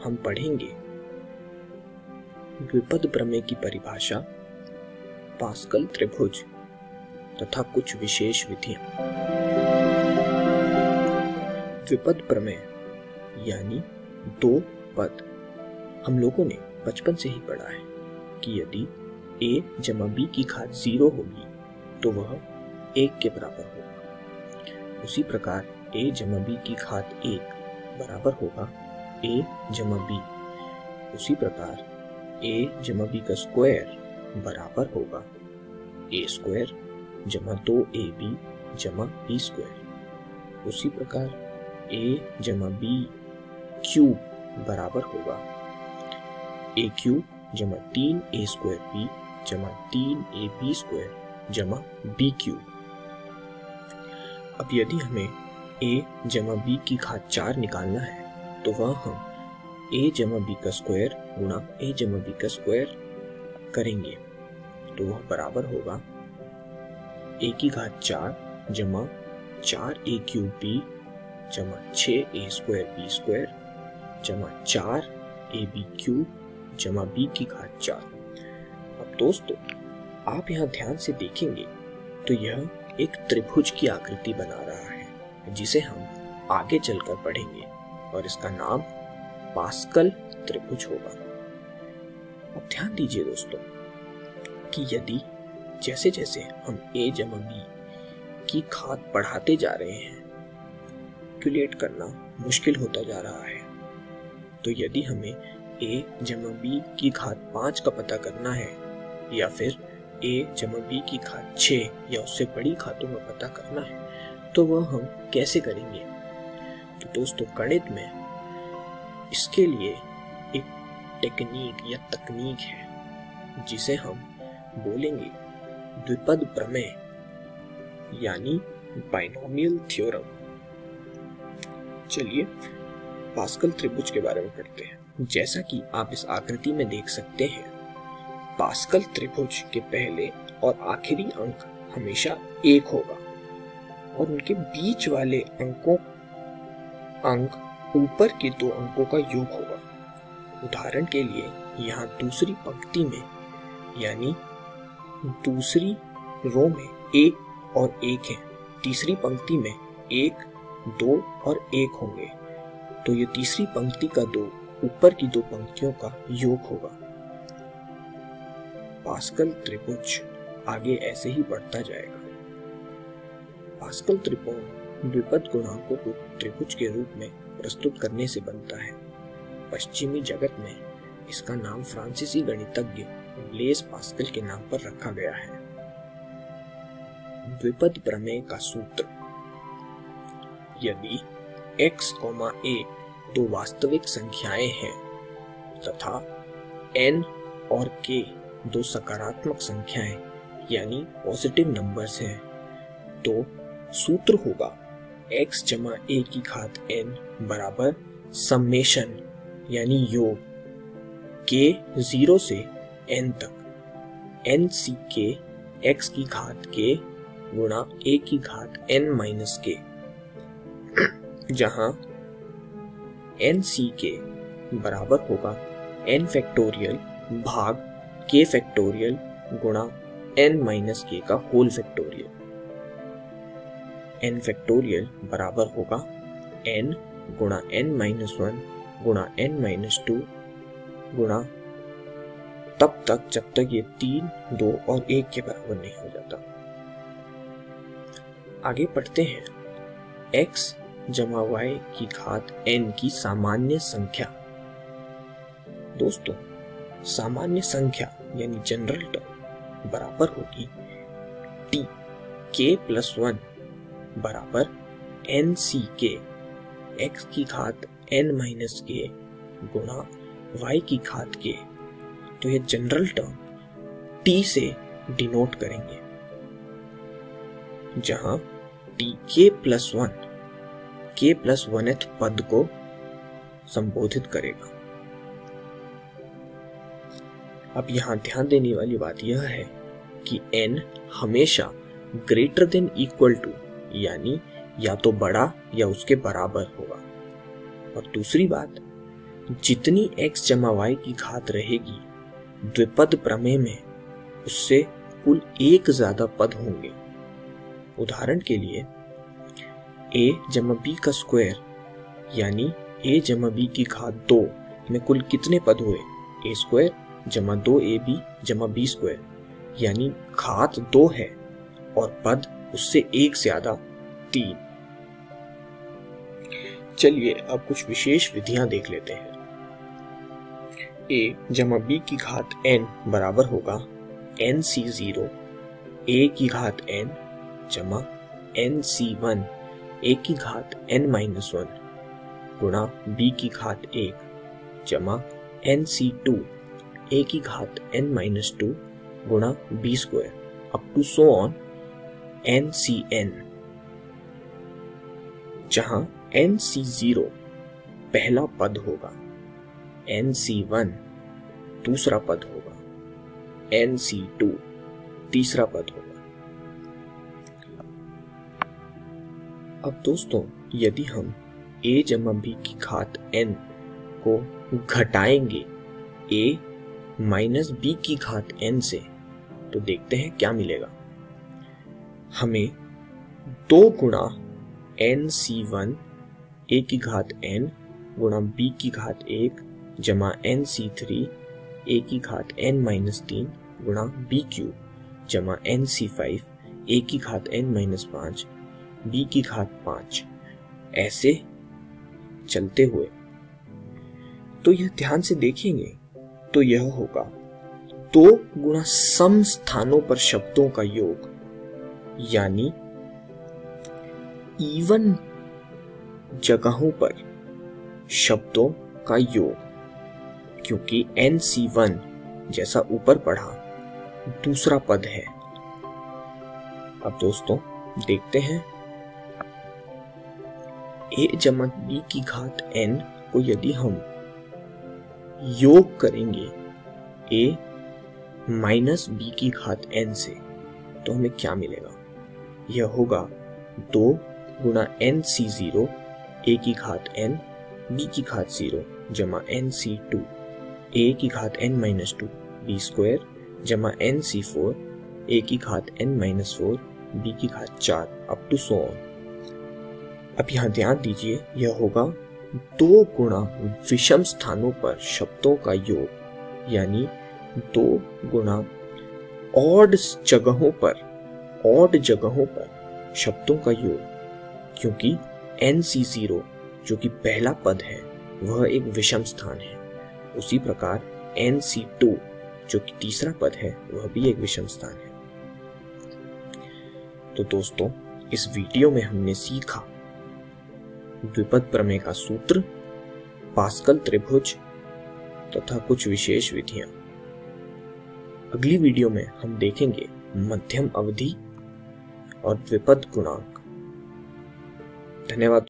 हम पढ़ेंगे द्विपद प्रमेय की परिभाषा, पास्कल त्रिभुज तथा कुछ विशेष विधियां। द्विपद प्रमेय यानी दो पद। हम लोगों ने बचपन से ही पढ़ा है कि यदि a जमा b की घात 0 होगी तो वह 1 के बराबर होगा। उसी प्रकार a जमा b की घात 1 बराबर होगा a जमा b। उसी प्रकार a जमा b का स्क्वायर बराबर होगा a स्क्वायर जमा 2ab जमा b स्क्वायर। उसी प्रकार a जमा b क्यूब बराबर होगा a क्यूब जमा 3a स्क्वायर b जमा 3ab स्क्वायर जमा b क्यूब। अब यदि हमें a जमा b की घात 4 निकालना है तो वह हम a जमा b का स्क्वायर गुणा a जमा b का स्क्वायर करेंगे तो वह बराबर होगा a की घात 4 जमा 4a क्यूब b जमा 6a स्क्वायर b स्क्वायर जमा 4ab क्यूब जमा b की घात 4। अब दोस्तों आप यहाँ ध्यान से देखेंगे तो यह एक त्रिभुज की आकृति बना रहा है जिसे हम आगे चलकर पढ़ेंगे और इसका नाम पास्कल त्रिभुज होगा। अब ध्यान दीजिए दोस्तों कि यदि जैसे जैसे हम a जमा b की घात बढ़ाते जा रहे हैं, कैलकुलेट करना मुश्किल होता जा रहा है, तो यदि हमें a जमा b की घात 5 का पता करना है या फिर a जमा b की घात 6 या उससे बड़ी घातों का पता करना है तो वह हम कैसे करेंगे। तो दोस्तों गणित में इसके लिए एक टेक्निक या तकनीक है जिसे हम बोलेंगे द्विपद प्रमेय यानी बाइनोमियल थ्योरम। चलिए पास्कल त्रिभुज के बारे में पढ़ते हैं। जैसा कि आप इस आकृति में देख सकते हैं, पास्कल त्रिभुज के पहले और आखिरी अंक हमेशा 1 होगा और उनके बीच वाले अंक ऊपर के दो अंकों का योग होगा। उदाहरण के लिए यहाँ दूसरी पंक्ति में यानी दूसरी रो में 1 और 1 है, तीसरी पंक्ति में 1, 2 और 1 होंगे, तो ये तीसरी पंक्ति का 2 ऊपर की दो पंक्तियों का योग होगा। पास्कल त्रिभुज आगे ऐसे ही बढ़ता जाएगा। पास्कल त्रिकोण द्विपद गुणांकों को त्रिभुज के रूप में प्रस्तुत करने से बनता है। पश्चिमी जगत में इसका नाम फ्रांसीसी गणितज्ञ ब्लेज पास्कल के नाम पर रखा गया है। द्विपद प्रमेय का सूत्र: यदि x, a दो वास्तविक संख्याएं हैं तथा n और k दो सकारात्मक संख्याएं यानी पॉजिटिव नंबर्स हैं, तो सूत्र होगा x जमा a की घात n बराबर समेशन यानी योग k 0 से n तक n c k x की घात k गुणा a की घात n माइनस k, जहां n c k बराबर होगा n फैक्टोरियल भाग k फैक्टोरियल गुणा n माइनस k का होल फैक्टोरियल। n फैक्टोरियल बराबर होगा n गुणा n माइनस 1 गुणा n माइनस 2 गुणा तब तक जब तक ये 3, 2 और 1 के बराबर नहीं हो जाता। आगे पढ़ते हैं। x जमा y की घात n की सामान्य संख्या। दोस्तों सामान्य संख्या यानी जनरल टर्म बराबर होगी t k प्लस 1 बराबर n c k x की घात n माइनस k गुणा y की घात k। तो ये जनरल टर्म t से डिनोट करेंगे, जहां t k प्लस 1th पद को संबोधित करेगा। अब यहां ध्यान देने वाली बात यह है कि n हमेशा ग्रेटर देन इक्वल टू यानी या तो बड़ा या उसके बराबर होगा। और दूसरी बात जितनी x जमा y की घात रहेगी द्विपद प्रमेय में, उससे कुल एक ज्यादा पद होंगे। उदाहरण के लिए a जमा b का स्क्वायर यानी a जमा b की घात 2 में कुल कितने पद हुए? a स्क्वायर जमा 2ab जमा b स्क्वायर, यानी घात 2 है और पद उससे एक ज्यादा 3। चलिए अब कुछ विशेष विधियां देख लेते हैं। a जमा b की घात n बराबर होगा nc0 a की घात n जमा nc1 a की घात n-1 गुणा b की घात 1 जमा nc2 a की घात n-2 गुणा b square up to so on ncn, जहां nc0 पहला पद होगा, nc1 दूसरा पद होगा, nc2 तीसरा पद होगा। अब दोस्तों यदि हम a जमा b की घात n को घटाएंगे a माइनस b की घात n से, तो देखते हैं क्या मिलेगा। हमें 2 गुणा nc1 a की घात n गुणा b की घात 1 जमा nc3 a की घात n-3 गुणा b क्यूब जमा nc5 a की घात n-5 b की घात 5 ऐसे चलते हुए। तो यह ध्यान से देखेंगे तो यह होगा 2 गुणा सम स्थानों पर शब्दों का योग, यानी इवन जगहों पर शब्दों का योग, क्योंकि nc1 जैसा ऊपर पढ़ा दूसरा पद है। अब दोस्तों देखते हैं a जमा b की घात n को यदि हम योग करेंगे a माइनस b की घात n से, तो हमें क्या मिलेगा? यह होगा 2 गुणा nc0 a की घात n b की घात 0 जमा nc2 a की घात n-2 b स्क्वायर जमा nc4 a की घात n-4 b की घात 4 अप टू सो ऑन। अब यहाँ ध्यान दीजिए, यह होगा 2 गुणा विषम स्थानों पर शब्दों का योग, यानी 2 गुणा ऑड जगहों पर शब्दों का योग, क्योंकि nc0 जो कि पहला पद है वह एक विषम स्थान है। उसी प्रकार nc2 जो कि तीसरा पद है वह भी एक विषम स्थान है। तो दोस्तों इस वीडियो में हमने सीखा द्विपद प्रमेय का सूत्र, पास्कल त्रिभुज तथा कुछ विशेष विधियां। अगली वीडियो में हम देखेंगे मध्यम अवधि और द्विपद गुणांक। धन्यवाद।